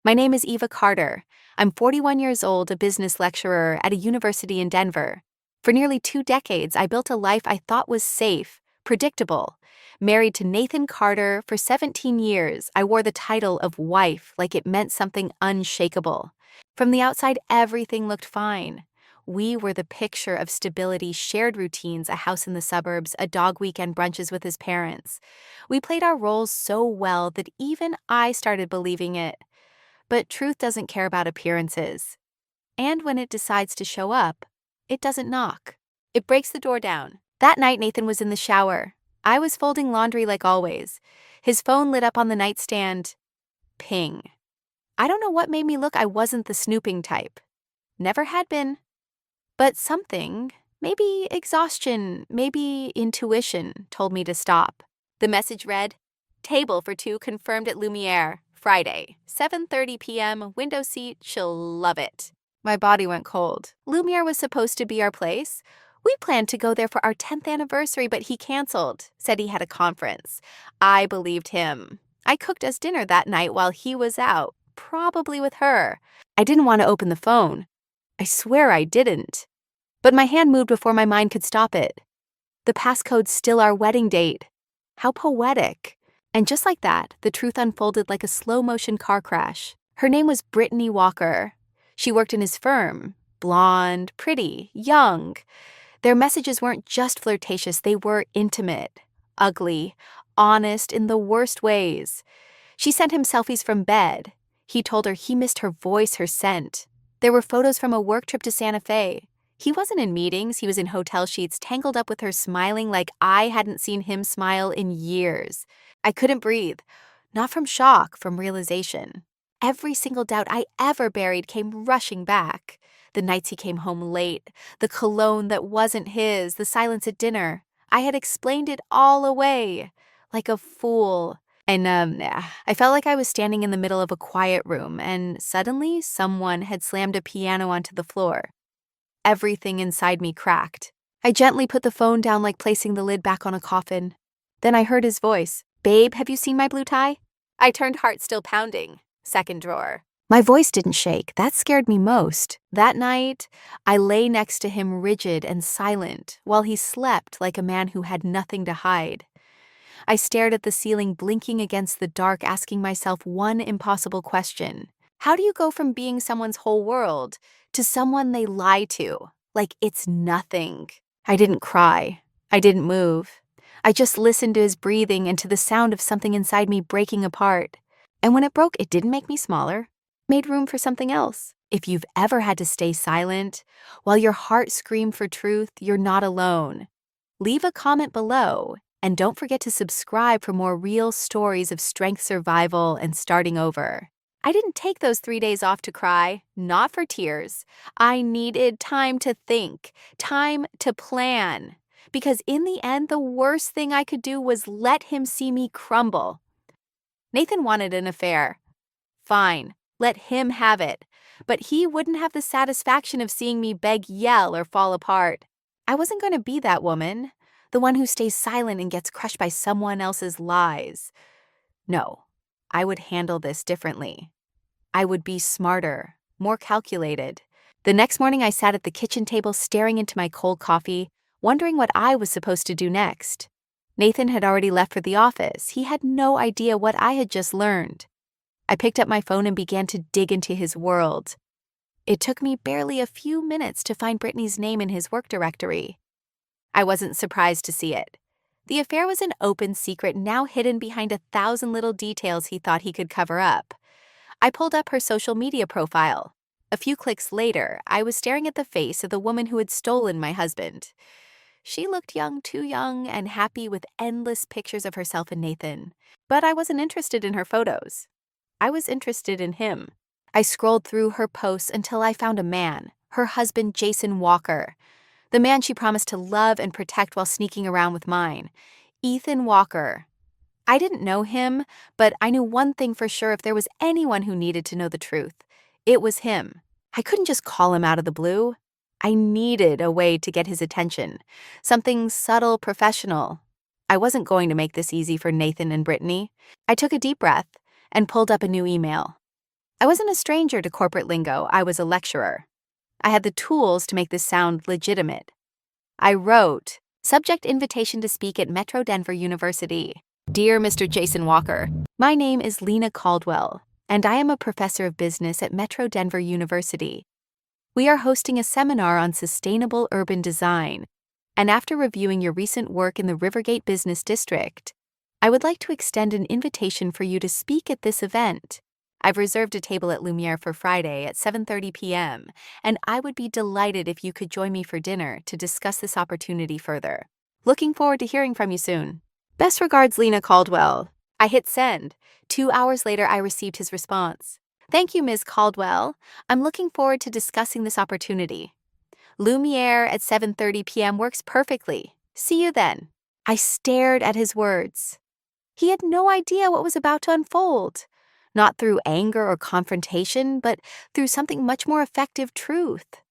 My name is Eva Carter. I'm 41 years old, a business lecturer at a university in Denver. For nearly 2 decades, I built a life I thought was safe, predictable. Married to Nathan Carter for 17 years, I wore the title of wife like it meant something unshakable. From the outside, everything looked fine. We were the picture of stability, shared routines, a house in the suburbs, a dog weekend brunches with his parents. We played our roles so well that even I started believing it. But truth doesn't care about appearances. And when it decides to show up, it doesn't knock. It breaks the door down. That night, Nathan was in the shower. I was folding laundry like always. His phone lit up on the nightstand. Ping. I don't know what made me look I wasn't the snooping type. Never had been. But something, maybe exhaustion, maybe intuition, told me to stop. The message read, "Table for 2 confirmed at Lumiere, Friday, 7:30 p.m., window seat, she'll love it." My body went cold. Lumiere was supposed to be our place. We planned to go there for our 10th anniversary, but he canceled, said he had a conference. I believed him. I cooked us dinner that night while he was out, probably with her. I didn't want to open the phone. I swear I didn't. But my hand moved before my mind could stop it. The passcode's still our wedding date. How poetic. And just like that, the truth unfolded like a slow-motion car crash. Her name was Brittany Walker. She worked in his firm. Blonde, pretty, young. Their messages weren't just flirtatious, they were intimate, ugly, honest in the worst ways. She sent him selfies from bed. He told her he missed her voice, her scent. There were photos from a work trip to Santa Fe. He wasn't in meetings, he was in hotel sheets, tangled up with her, smiling like I hadn't seen him smile in years. I couldn't breathe. Not from shock, from realization. Every single doubt I ever buried came rushing back. The nights he came home late, the cologne that wasn't his, the silence at dinner. I had explained it all away, like a fool. And I felt like I was standing in the middle of a quiet room, and suddenly someone had slammed a piano onto the floor. Everything inside me cracked. I gently put the phone down like placing the lid back on a coffin. Then I heard his voice. "Babe, have you seen my blue tie?" I turned, heart still pounding. Second drawer. My voice didn't shake. That scared me most. That night, I lay next to him rigid and silent while he slept like a man who had nothing to hide. I stared at the ceiling, blinking against the dark, asking myself one impossible question. How do you go from being someone's whole world to someone they lie to, like it's nothing? I didn't cry. I didn't move. I just listened to his breathing and to the sound of something inside me breaking apart. And when it broke, it didn't make me smaller. Made room for something else. If you've ever had to stay silent while your heart screamed for truth, you're not alone. Leave a comment below, and don't forget to subscribe for more real stories of strength, survival, and starting over. I didn't take those 3 days off to cry, not for tears. I needed time to think, time to plan. Because in the end, the worst thing I could do was let him see me crumble. Nathan wanted an affair. Fine, let him have it. But he wouldn't have the satisfaction of seeing me beg, yell, or fall apart. I wasn't going to be that woman, the one who stays silent and gets crushed by someone else's lies. No, I would handle this differently. I would be smarter, more calculated. The next morning, I sat at the kitchen table staring into my cold coffee, wondering what I was supposed to do next. Nathan had already left for the office. He had no idea what I had just learned. I picked up my phone and began to dig into his world. It took me barely a few minutes to find Brittany's name in his work directory. I wasn't surprised to see it. The affair was an open secret, now hidden behind 1,000 little details he thought he could cover up. I pulled up her social media profile. A few clicks later, I was staring at the face of the woman who had stolen my husband. She looked young, too young, and happy with endless pictures of herself and Nathan. But I wasn't interested in her photos. I was interested in him. I scrolled through her posts until I found a man, her husband, Jason Walker, the man she promised to love and protect while sneaking around with mine. Ethan Walker. I didn't know him, but I knew one thing for sure: if there was anyone who needed to know the truth, it was him. I couldn't just call him out of the blue. I needed a way to get his attention, something subtle, professional. I wasn't going to make this easy for Nathan and Brittany. I took a deep breath and pulled up a new email. I wasn't a stranger to corporate lingo, I was a lecturer. I had the tools to make this sound legitimate. I wrote, subject invitation to speak at Metro Denver University. Dear Mr. Jason Walker, my name is Lena Caldwell, and I am a professor of business at Metro Denver University. We are hosting a seminar on sustainable urban design, and after reviewing your recent work in the Rivergate Business District, I would like to extend an invitation for you to speak at this event. I've reserved a table at Lumiere for Friday at 7:30 p.m., and I would be delighted if you could join me for dinner to discuss this opportunity further. Looking forward to hearing from you soon. Best regards, Lena Caldwell. I hit send. 2 hours later, I received his response. Thank you, Ms. Caldwell. I'm looking forward to discussing this opportunity. Lumiere at 7:30 p.m. works perfectly. See you then. I stared at his words. He had no idea what was about to unfold. Not through anger or confrontation, but through something much more effective, truth.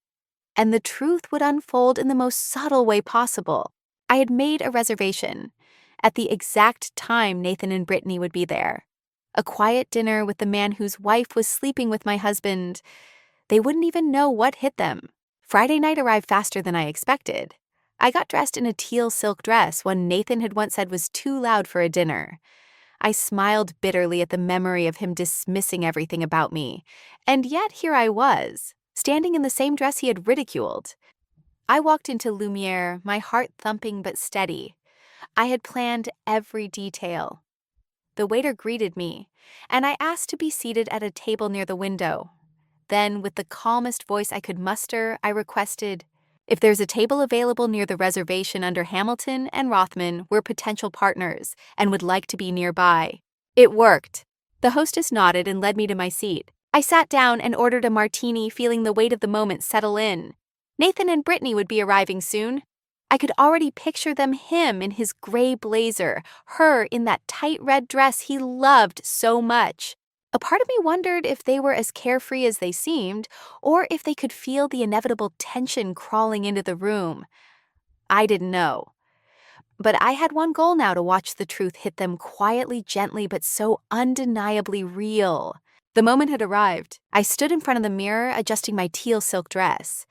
And the truth would unfold in the most subtle way possible. I had made a reservation. At the exact time Nathan and Brittany would be there. A quiet dinner with the man whose wife was sleeping with my husband. They wouldn't even know what hit them. Friday night arrived faster than I expected. I got dressed in a teal silk dress one Nathan had once said was too loud for a dinner. I smiled bitterly at the memory of him dismissing everything about me. And yet here I was, standing in the same dress he had ridiculed. I walked into Lumiere, my heart thumping but steady. I had planned every detail. The waiter greeted me, and I asked to be seated at a table near the window. Then, with the calmest voice I could muster, I requested, if there's a table available near the reservation under Hamilton and Rothman, we're potential partners and would like to be nearby. It worked. The hostess nodded and led me to my seat. I sat down and ordered a martini, feeling the weight of the moment settle in. Nathan and Brittany would be arriving soon. I could already picture them, him in his gray blazer, her in that tight red dress he loved so much. A part of me wondered if they were as carefree as they seemed, or if they could feel the inevitable tension crawling into the room. I didn't know. But I had one goal now: to watch the truth hit them quietly, gently, but so undeniably real. The moment had arrived. I stood in front of the mirror, adjusting my teal silk dress.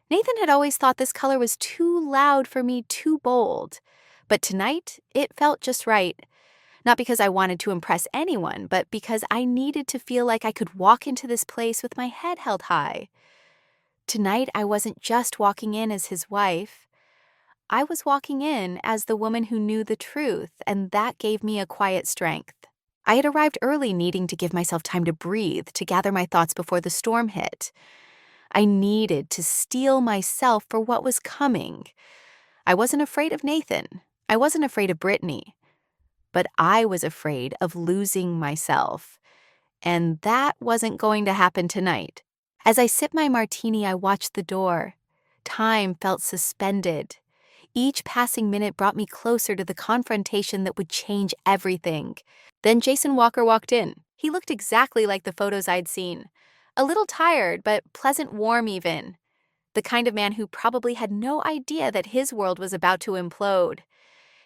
Nathan had always thought this color was too loud for me, too bold. But tonight, it felt just right. Not because I wanted to impress anyone, but because I needed to feel like I could walk into this place with my head held high. Tonight, I wasn't just walking in as his wife. I was walking in as the woman who knew the truth, and that gave me a quiet strength. I had arrived early, needing to give myself time to breathe, to gather my thoughts before the storm hit. I needed to steel myself for what was coming. I wasn't afraid of Nathan. I wasn't afraid of Brittany. But I was afraid of losing myself. And that wasn't going to happen tonight. As I sipped my martini, I watched the door. Time felt suspended. Each passing minute brought me closer to the confrontation that would change everything. Then Jason Walker walked in. He looked exactly like the photos I'd seen. A little tired, but pleasant, warm even. The kind of man who probably had no idea that his world was about to implode.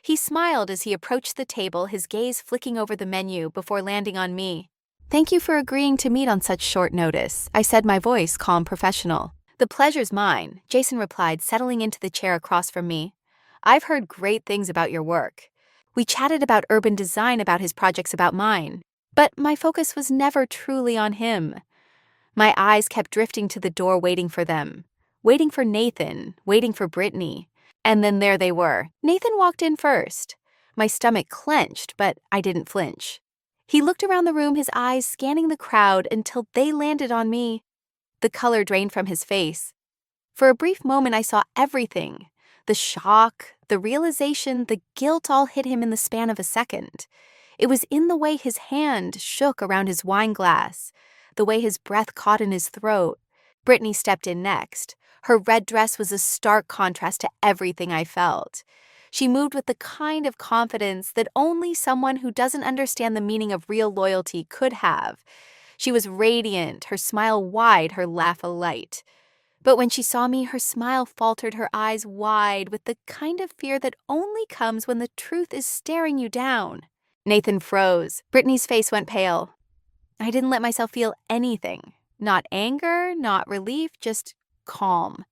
He smiled as he approached the table, his gaze flicking over the menu before landing on me. Thank you for agreeing to meet on such short notice, I said, my voice calm, professional. The pleasure's mine, Jason replied, settling into the chair across from me. I've heard great things about your work. We chatted about urban design, about his projects, about mine. But my focus was never truly on him. My eyes kept drifting to the door, waiting for them. Waiting for Nathan, waiting for Brittany. And then there they were. Nathan walked in first. My stomach clenched, but I didn't flinch. He looked around the room, his eyes scanning the crowd until they landed on me. The color drained from his face. For a brief moment, I saw everything. The shock, the realization, the guilt all hit him in the span of a second. It was in the way his hand shook around his wine glass, the way his breath caught in his throat. Brittany stepped in next. Her red dress was a stark contrast to everything I felt. She moved with the kind of confidence that only someone who doesn't understand the meaning of real loyalty could have. She was radiant, her smile wide, her laugh alight. But when she saw me, her smile faltered, her eyes wide, with the kind of fear that only comes when the truth is staring you down. Nathan froze. Brittany's face went pale. I didn't let myself feel anything. Not anger, not relief, just calm.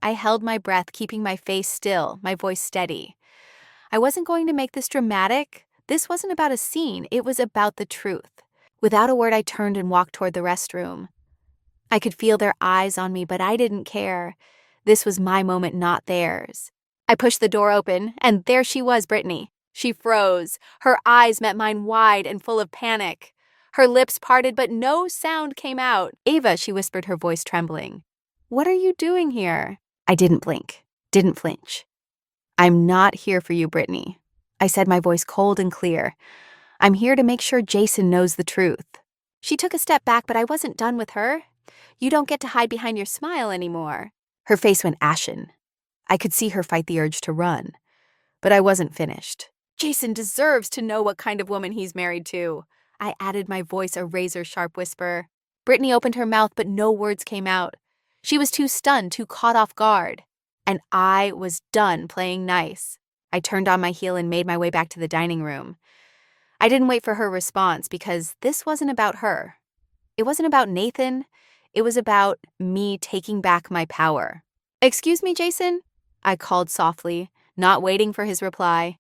I held my breath, keeping my face still, my voice steady. I wasn't going to make this dramatic. This wasn't about a scene, it was about the truth. Without a word, I turned and walked toward the restroom. I could feel their eyes on me, but I didn't care. This was my moment, not theirs. I pushed the door open, and there she was, Brittany. She froze. Her eyes met mine wide and full of panic. Her lips parted, but no sound came out. "Ava," she whispered, her voice trembling. "What are you doing here?" I didn't blink, didn't flinch. "I'm not here for you, Brittany," I said, my voice cold and clear. "I'm here to make sure Jason knows the truth." She took a step back, but I wasn't done with her. "You don't get to hide behind your smile anymore." Her face went ashen. I could see her fight the urge to run. But I wasn't finished. "Jason deserves to know what kind of woman he's married to," I added, my voice a razor-sharp whisper. Brittany opened her mouth, but no words came out. She was too stunned, too caught off guard. And I was done playing nice. I turned on my heel and made my way back to the dining room. I didn't wait for her response because this wasn't about her. It wasn't about Nathan. It was about me taking back my power. "Excuse me, Jason?" I called softly, not waiting for his reply.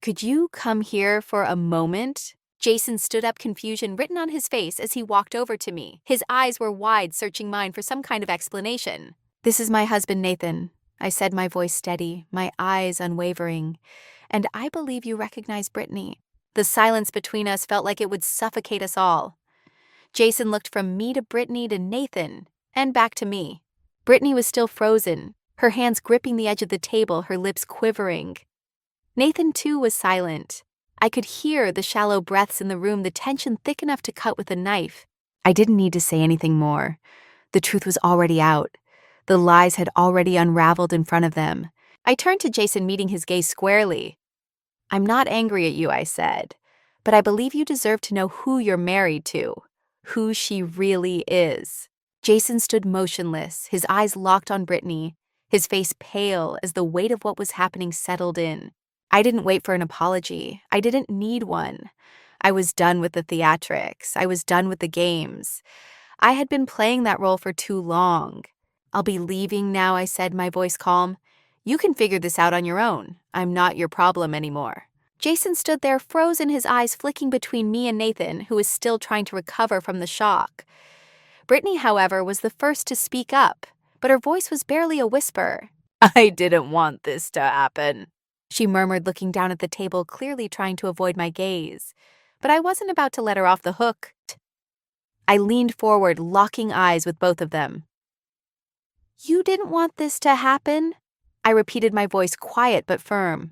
"Could you come here for a moment?" Jason stood up, confusion written on his face as he walked over to me. His eyes were wide, searching mine for some kind of explanation. "This is my husband, Nathan," I said, my voice steady, my eyes unwavering. "And I believe you recognize Brittany." The silence between us felt like it would suffocate us all. Jason looked from me to Brittany to Nathan, and back to me. Brittany was still frozen, her hands gripping the edge of the table, her lips quivering. Nathan, too, was silent. I could hear the shallow breaths in the room, the tension thick enough to cut with a knife. I didn't need to say anything more. The truth was already out. The lies had already unraveled in front of them. I turned to Jason, meeting his gaze squarely. "I'm not angry at you," I said, "but I believe you deserve to know who you're married to, who she really is." Jason stood motionless, his eyes locked on Brittany, his face pale as the weight of what was happening settled in. I didn't wait for an apology. I didn't need one. I was done with the theatrics. I was done with the games. I had been playing that role for too long. "I'll be leaving now," I said, my voice calm. "You can figure this out on your own. I'm not your problem anymore." Jason stood there, frozen, his eyes flicking between me and Nathan, who was still trying to recover from the shock. Brittany, however, was the first to speak up, but her voice was barely a whisper. "I didn't want this to happen," she murmured, looking down at the table, clearly trying to avoid my gaze. But I wasn't about to let her off the hook. I leaned forward, locking eyes with both of them. "You didn't want this to happen?" I repeated, my voice quiet but firm.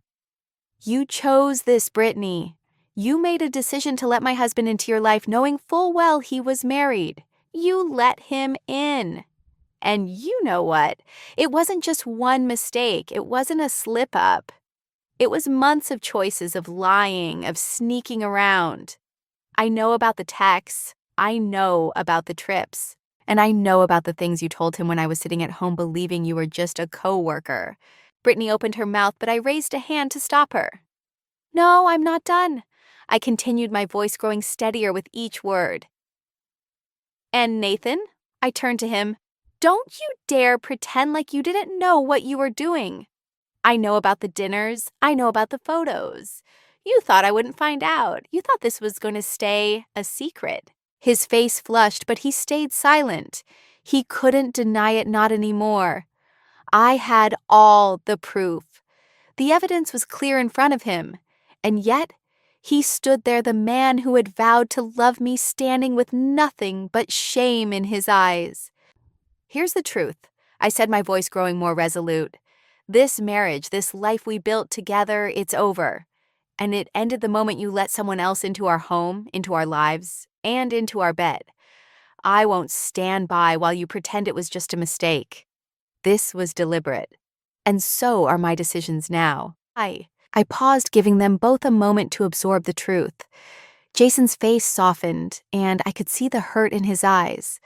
"You chose this, Brittany. You made a decision to let my husband into your life knowing full well he was married. You let him in. And you know what? It wasn't just one mistake. It wasn't a slip-up. It was months of choices, of lying, of sneaking around. I know about the texts. I know about the trips. And I know about the things you told him when I was sitting at home believing you were just a co-worker." Brittany opened her mouth, but I raised a hand to stop her. "No, I'm not done." I continued, my voice growing steadier with each word. "And Nathan?" I turned to him. "Don't you dare pretend like you didn't know what you were doing. I know about the dinners. I know about the photos. You thought I wouldn't find out. You thought this was going to stay a secret." His face flushed, but he stayed silent. He couldn't deny it, not anymore. I had all the proof. The evidence was clear in front of him. And yet, he stood there, the man who had vowed to love me, standing with nothing but shame in his eyes. "Here's the truth," I said, my voice growing more resolute. "This marriage, this life we built together, it's over. And it ended the moment you let someone else into our home, into our lives, and into our bed. I won't stand by while you pretend it was just a mistake. This was deliberate. And so are my decisions now." I paused, giving them both a moment to absorb the truth. Jason's face softened, and I could see the hurt in his eyes.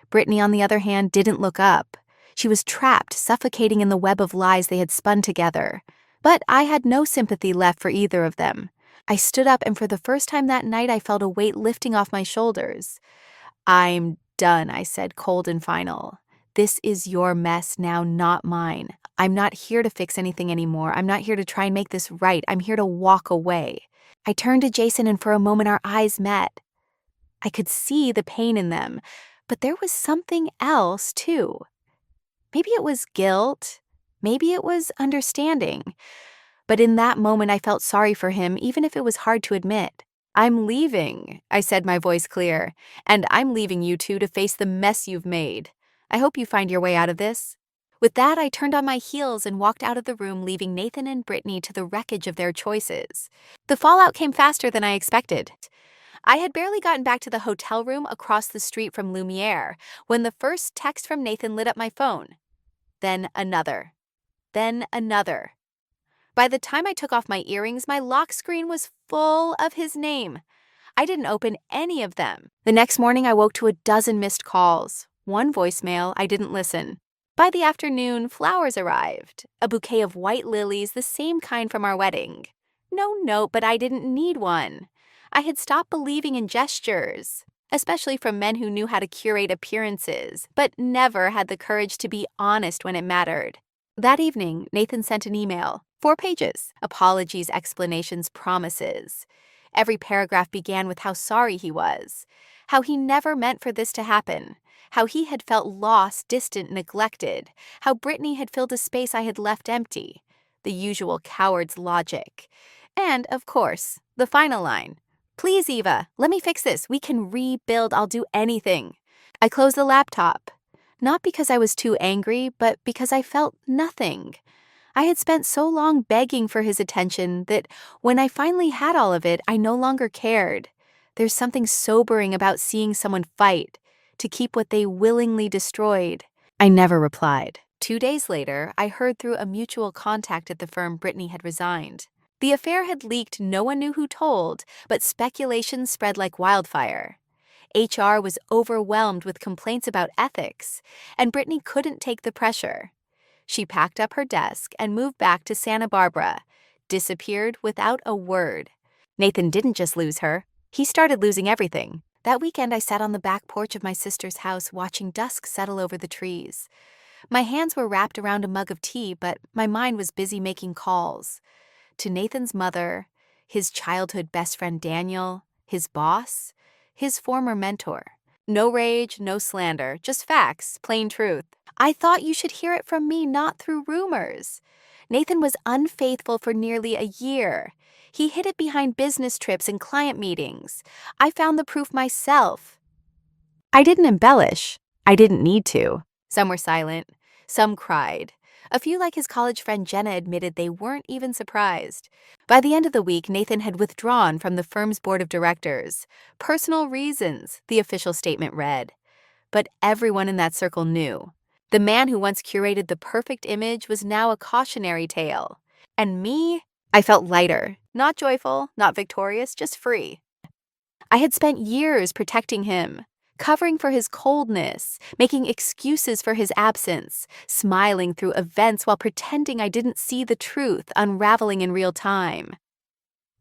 Brittany, on the other hand, didn't look up. She was trapped, suffocating in the web of lies they had spun together. But I had no sympathy left for either of them. I stood up, and for the first time that night, I felt a weight lifting off my shoulders. "I'm done," I said, cold and final. "This is your mess now, not mine. I'm not here to fix anything anymore. I'm not here to try and make this right. I'm here to walk away." I turned to Jason, and for a moment our eyes met. I could see the pain in them, but there was something else, too. Maybe it was guilt. Maybe it was understanding. But in that moment, I felt sorry for him, even if it was hard to admit. "I'm leaving," I said, my voice clear. "And I'm leaving you two to face the mess you've made. I hope you find your way out of this." With that, I turned on my heels and walked out of the room, leaving Nathan and Brittany to the wreckage of their choices. The fallout came faster than I expected. I had barely gotten back to the hotel room across the street from Lumiere when the first text from Nathan lit up my phone. Then another. Then another. By the time I took off my earrings, my lock screen was full of his name. I didn't open any of them. The next morning, I woke to a dozen missed calls. One voicemail, I didn't listen. By the afternoon, flowers arrived. A bouquet of white lilies, the same kind from our wedding. No note, but I didn't need one. I had stopped believing in gestures, especially from men who knew how to curate appearances, but never had the courage to be honest when it mattered. That evening, Nathan sent an email. 4 pages. Apologies, explanations, promises. Every paragraph began with how sorry he was, how he never meant for this to happen, how he had felt lost, distant, neglected, how Brittany had filled a space I had left empty, the usual coward's logic. And, of course, the final line. "Please, Eva, let me fix this. We can rebuild. I'll do anything." I closed the laptop, not because I was too angry, but because I felt nothing. I had spent so long begging for his attention that when I finally had all of it, I no longer cared. There's something sobering about seeing someone fight to keep what they willingly destroyed. I never replied. 2 days later, I heard through a mutual contact at the firm Brittany had resigned. The affair had leaked, no one knew who told, but speculation spread like wildfire. HR was overwhelmed with complaints about ethics, and Brittany couldn't take the pressure. She packed up her desk and moved back to Santa Barbara, disappeared without a word. Nathan didn't just lose her. He started losing everything. That weekend, I sat on the back porch of my sister's house watching dusk settle over the trees. My hands were wrapped around a mug of tea, but my mind was busy making calls. To Nathan's mother, his childhood best friend Daniel, his boss, his former mentor. No rage, no slander, just facts, plain truth. I thought you should hear it from me, not through rumors. Nathan was unfaithful for nearly a year. He hid it behind business trips and client meetings. I found the proof myself. I didn't embellish. I didn't need to. Some were silent. Some cried. A few, like his college friend Jenna, admitted they weren't even surprised. By the end of the week, Nathan had withdrawn from the firm's board of directors. Personal reasons, the official statement read. But everyone in that circle knew. The man who once curated the perfect image was now a cautionary tale. And me? I felt lighter. Not joyful, not victorious, just free. I had spent years protecting him, covering for his coldness, making excuses for his absence, smiling through events while pretending I didn't see the truth unraveling in real time.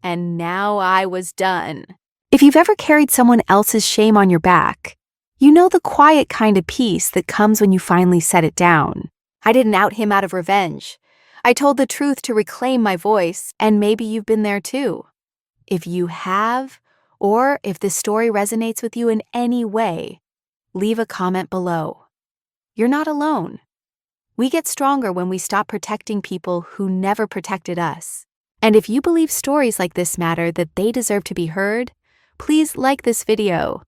And now I was done. If you've ever carried someone else's shame on your back, you know the quiet kind of peace that comes when you finally set it down. I didn't out him out of revenge. I told the truth to reclaim my voice, and maybe you've been there too. If you have, or if this story resonates with you in any way, leave a comment below. You're not alone. We get stronger when we stop protecting people who never protected us. And if you believe stories like this matter, that they deserve to be heard, please like this video.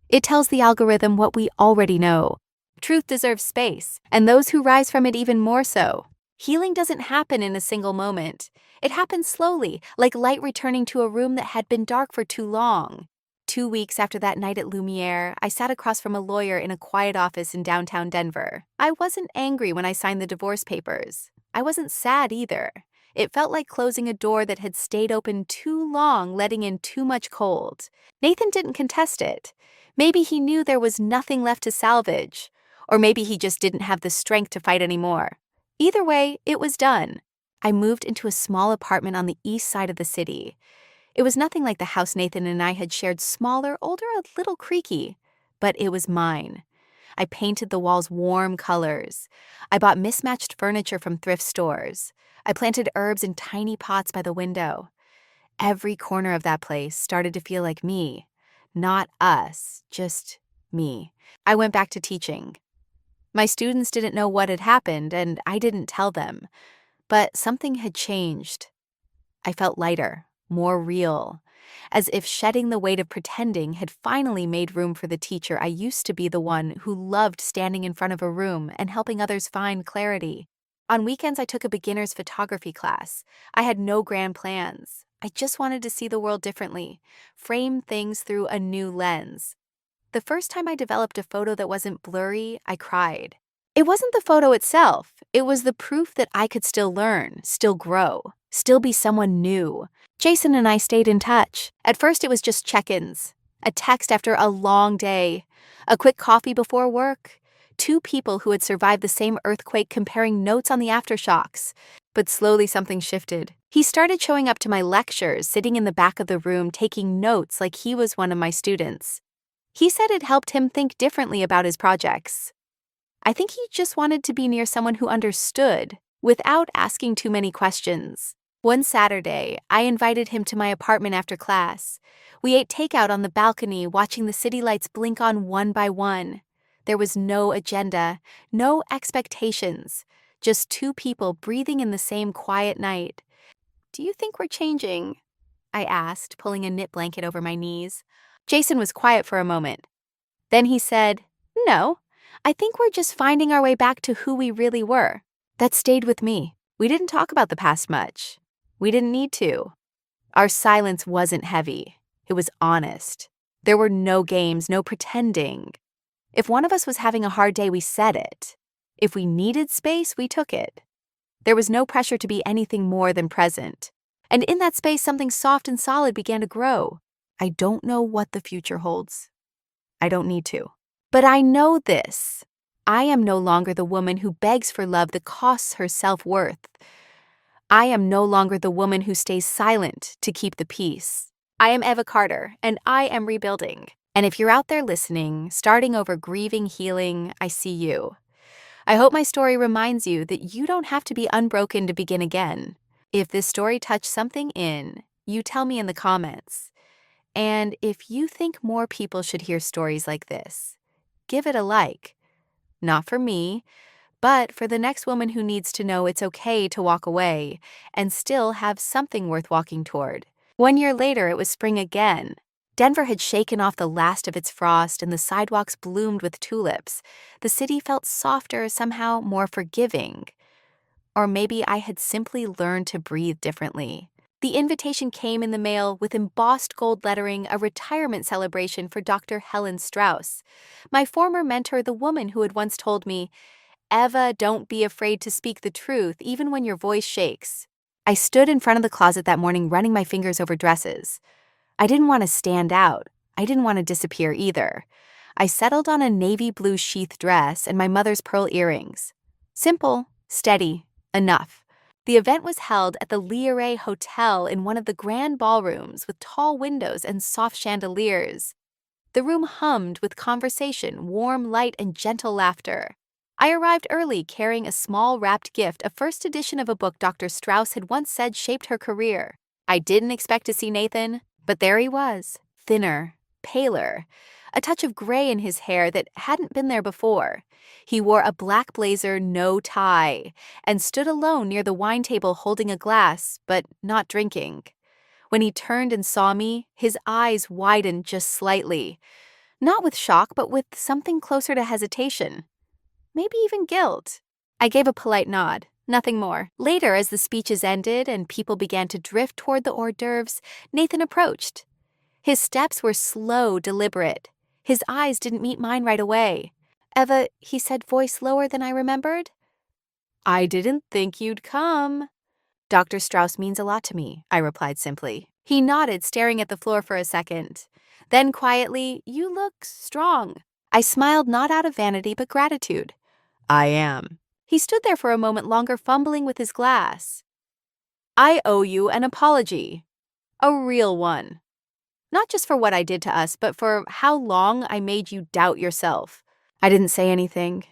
It tells the algorithm what we already know. Truth deserves space, and those who rise from it even more so. Healing doesn't happen in a single moment. It happens slowly, like light returning to a room that had been dark for too long. 2 weeks after that night at Lumiere, I sat across from a lawyer in a quiet office in downtown Denver. I wasn't angry when I signed the divorce papers. I wasn't sad either. It felt like closing a door that had stayed open too long, letting in too much cold. Nathan didn't contest it. Maybe he knew there was nothing left to salvage, or maybe he just didn't have the strength to fight anymore. Either way, it was done. I moved into a small apartment on the east side of the city. It was nothing like the house Nathan and I had shared, smaller, older, a little creaky, but it was mine. I painted the walls warm colors. I bought mismatched furniture from thrift stores. I planted herbs in tiny pots by the window. Every corner of that place started to feel like me. Not us, just me. I went back to teaching. My students didn't know what had happened, and I didn't tell them. But something had changed. I felt lighter, more real, as if shedding the weight of pretending had finally made room for the teacher I used to be, the one who loved standing in front of a room and helping others find clarity. On weekends, I took a beginner's photography class. I had no grand plans. I just wanted to see the world differently, frame things through a new lens. The first time I developed a photo that wasn't blurry, I cried. It wasn't the photo itself, it was the proof that I could still learn, still grow, still be someone new. Jason and I stayed in touch. At first, it was just check-ins, a text after a long day, a quick coffee before work, two people who had survived the same earthquake comparing notes on the aftershocks. But slowly something shifted. He started showing up to my lectures, sitting in the back of the room, taking notes like he was one of my students. He said it helped him think differently about his projects. I think he just wanted to be near someone who understood, without asking too many questions. One Saturday, I invited him to my apartment after class. We ate takeout on the balcony, watching the city lights blink on one by one. There was no agenda, no expectations, just two people breathing in the same quiet night. "Do you think we're changing?" I asked, pulling a knit blanket over my knees. Jason was quiet for a moment. Then he said, "No, I think we're just finding our way back to who we really were." That stayed with me. We didn't talk about the past much. We didn't need to. Our silence wasn't heavy. It was honest. There were no games, no pretending. If one of us was having a hard day, we said it. If we needed space, we took it. There was no pressure to be anything more than present. And in that space, something soft and solid began to grow. I don't know what the future holds. I don't need to. But I know this. I am no longer the woman who begs for love that costs her self-worth. I am no longer the woman who stays silent to keep the peace. I am Eva Carter, and I am rebuilding. And if you're out there listening, starting over, grieving, healing, I see you. I hope my story reminds you that you don't have to be unbroken to begin again. If this story touched something in, you tell me in the comments. And if you think more people should hear stories like this, give it a like. Not for me, but for the next woman who needs to know it's okay to walk away and still have something worth walking toward. 1 year later, it was spring again. Denver had shaken off the last of its frost and the sidewalks bloomed with tulips. The city felt softer, somehow more forgiving. Or maybe I had simply learned to breathe differently. The invitation came in the mail with embossed gold lettering, a retirement celebration for Dr. Helen Strauss, my former mentor, the woman who had once told me, "Eva, don't be afraid to speak the truth, even when your voice shakes." I stood in front of the closet that morning, running my fingers over dresses. I didn't want to stand out. I didn't want to disappear either. I settled on a navy blue sheath dress and my mother's pearl earrings. Simple, steady, enough. The event was held at the Liare Hotel in one of the grand ballrooms with tall windows and soft chandeliers. The room hummed with conversation, warm light, and gentle laughter. I arrived early carrying a small wrapped gift, a first edition of a book Dr. Strauss had once said shaped her career. I didn't expect to see Nathan, but there he was, thinner, paler, a touch of gray in his hair that hadn't been there before. He wore a black blazer, no tie, and stood alone near the wine table holding a glass, but not drinking. When he turned and saw me, his eyes widened just slightly. Not with shock, but with something closer to hesitation. Maybe even guilt. I gave a polite nod, nothing more. Later, as the speeches ended and people began to drift toward the hors d'oeuvres, Nathan approached. His steps were slow, deliberate. His eyes didn't meet mine right away. "Eva," he said, voice lower than I remembered. "I didn't think you'd come." "Dr. Strauss means a lot to me," I replied simply. He nodded, staring at the floor for a second. Then quietly, "You look strong." I smiled, not out of vanity but gratitude. "I am." He stood there for a moment longer, fumbling with his glass. "I owe you an apology." A real one. Not just for what I did to us, but for how long I made you doubt yourself. I didn't say anything.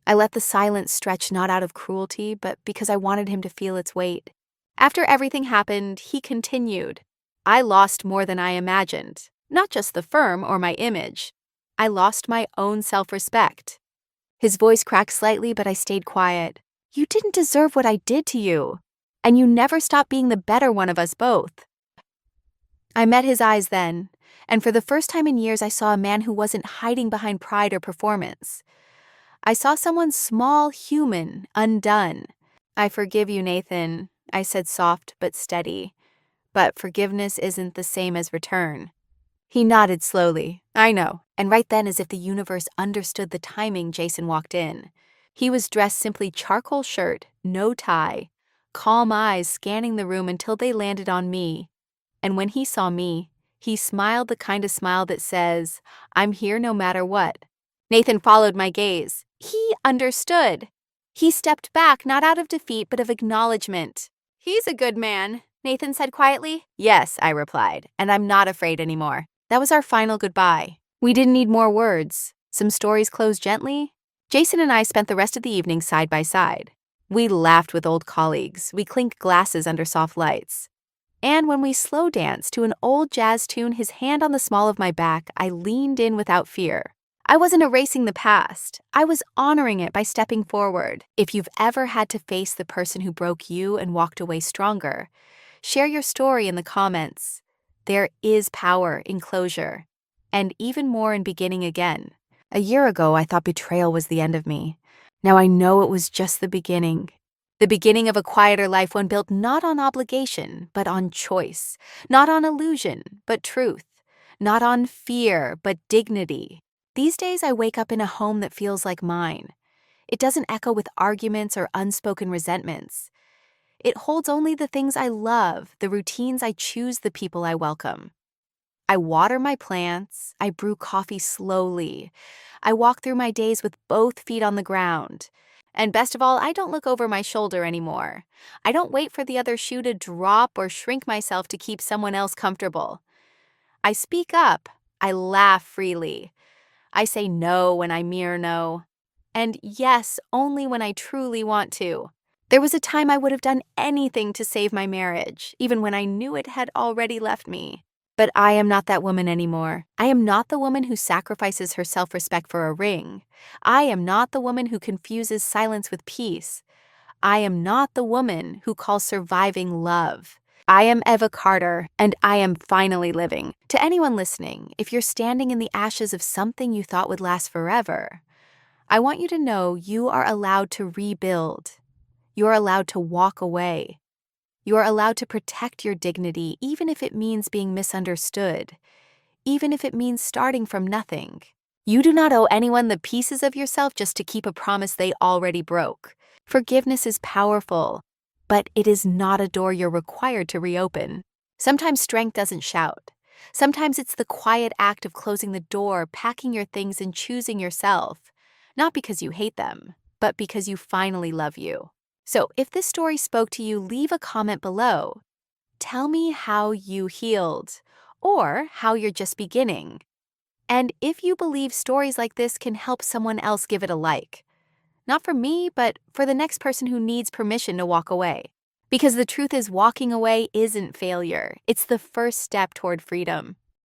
I let the silence stretch not out of cruelty, but because I wanted him to feel its weight. After everything happened, he continued. I lost more than I imagined. Not just the firm or my image. I lost my own self-respect. His voice cracked slightly, but I stayed quiet. You didn't deserve what I did to you. And you never stopped being the better one of us both. I met his eyes then, and for the first time in years I saw a man who wasn't hiding behind pride or performance. I saw someone small, human, undone. I forgive you, Nathan, I said soft but steady. But forgiveness isn't the same as return. He nodded slowly. I know. And right then, as if the universe understood the timing, Jason walked in. He was dressed simply charcoal shirt, no tie, calm eyes scanning the room until they landed on me. And when he saw me, he smiled the kind of smile that says, I'm here no matter what. Nathan followed my gaze. He understood. He stepped back, not out of defeat, but of acknowledgement. He's a good man, Nathan said quietly. Yes, I replied, and I'm not afraid anymore. That was our final goodbye. We didn't need more words. Some stories closed gently. Jason and I spent the rest of the evening side by side. We laughed with old colleagues. We clinked glasses under soft lights. And when we slow danced to an old jazz tune, his hand on the small of my back, I leaned in without fear. I wasn't erasing the past. I was honoring it by stepping forward. If you've ever had to face the person who broke you and walked away stronger, share your story in the comments. There is power in closure, and even more in beginning again. A year ago, I thought betrayal was the end of me. Now I know it was just the beginning. The beginning of a quieter life, one built not on obligation, but on choice. Not on illusion, but truth. Not on fear, but dignity. These days, I wake up in a home that feels like mine. It doesn't echo with arguments or unspoken resentments. It holds only the things I love, the routines I choose, the people I welcome. I water my plants. I brew coffee slowly. I walk through my days with both feet on the ground. And best of all, I don't look over my shoulder anymore. I don't wait for the other shoe to drop or shrink myself to keep someone else comfortable. I speak up. I laugh freely. I say no when I mere no. And yes, only when I truly want to. There was a time I would have done anything to save my marriage, even when I knew it had already left me. But I am not that woman anymore. I am not the woman who sacrifices her self-respect for a ring. I am not the woman who confuses silence with peace. I am not the woman who calls surviving love. I am Eva Carter, and I am finally living. To anyone listening, if you're standing in the ashes of something you thought would last forever, I want you to know you are allowed to rebuild. You're allowed to walk away. You are allowed to protect your dignity, even if it means being misunderstood, even if it means starting from nothing. You do not owe anyone the pieces of yourself just to keep a promise they already broke. Forgiveness is powerful, but it is not a door you're required to reopen. Sometimes strength doesn't shout. Sometimes it's the quiet act of closing the door, packing your things, and choosing yourself. Not because you hate them, but because you finally love you. So if this story spoke to you, leave a comment below. Tell me how you healed, or how you're just beginning. And if you believe stories like this can help someone else, give it a like. Not for me, but for the next person who needs permission to walk away. Because the truth is, walking away isn't failure. It's the first step toward freedom.